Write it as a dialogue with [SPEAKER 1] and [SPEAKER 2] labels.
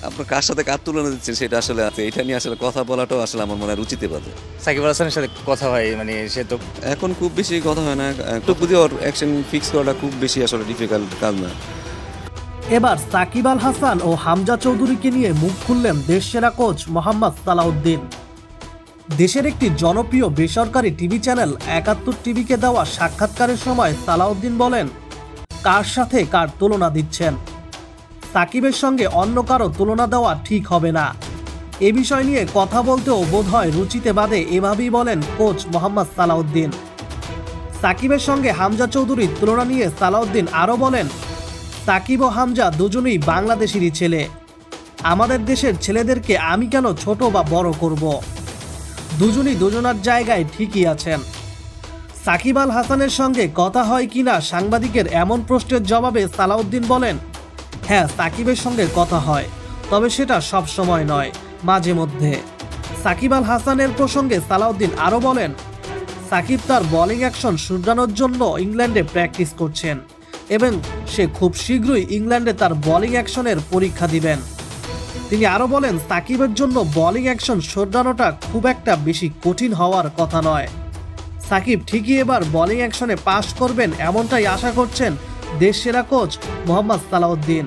[SPEAKER 1] আপনার কার সাথে কার তুলনা দিচ্ছেন সেটা আসলে আছে, এটা নিয়ে আসলে কথা বলাটাও আসলে আমার মনে হয় রুচিতে বাধে।
[SPEAKER 2] সাকিব আল হাসানের সাথে কথা হয়, মানে সে তো
[SPEAKER 1] এখন খুব বেশি কথা হয় না, একটু বুঝি ওর অ্যাকশন ফিক্স করাটা খুব বেশি আসলে ডিফিকাল্ট কাজ না।
[SPEAKER 3] এবার সাকিব আল হাসান ও হামজা চৌধুরীকে নিয়ে মুখ খুললেন দেশসেরা কোচ মোহাম্মদ সালাউদ্দিন। দেশের একটি জনপ্রিয় বেসরকারি টিভি চ্যানেল ৭১ টিভিকে দেওয়া সাক্ষাৎকারের সময় সালাউদ্দিন বলেন, কার সাথে কার তুলনা দিচ্ছেন? সাকিবের সঙ্গে অন্য কারো তুলনা দেওয়া ঠিক হবে না। এ বিষয় নিয়ে কথা বলতেও বোধহয় রুচিতে বাদে, এভাবেই বলেন কোচ মোহাম্মদ সালাউদ্দিন। সাকিবের সঙ্গে হামজা চৌধুরীর তুলনা নিয়ে সালাউদ্দিন আরও বলেন, সাকিব ও হামজা দুজনেই বাংলাদেশেরই ছেলে। আমাদের দেশের ছেলেদেরকে আমি কেন ছোট বা বড় করব? দুজনই দুজনার জায়গায় ঠিকই আছেন। সাকিব আল হাসানের সঙ্গে কথা হয় কিনা সাংবাদিকের এমন প্রশ্নের জবাবে সালাউদ্দিন বলেন, হ্যাঁ, সাকিবের সঙ্গে কথা হয়, তবে সেটা সব সময় নয়, মাঝে মধ্যে। সাকিব আল হাসানের প্রসঙ্গে সালাউদ্দিন আরও বলেন, সাকিব তার বোলিং অ্যাকশন শুধরানোর জন্য ইংল্যান্ডে প্র্যাকটিস করছেন এবং সে খুব শীঘ্রই ইংল্যান্ডে তার বোলিং অ্যাকশনের পরীক্ষা দিবেন। তিনি আরও বলেন, সাকিবের জন্য বোলিং অ্যাকশন শোধরানোটা খুব একটা বেশি কঠিন হওয়ার কথা নয়। সাকিব ঠিকই এবার বোলিং অ্যাকশনে পাস করবেন, এমনটাই আশা করছেন দেশসেরা কোচ মোহাম্মদ সালাউদ্দিন।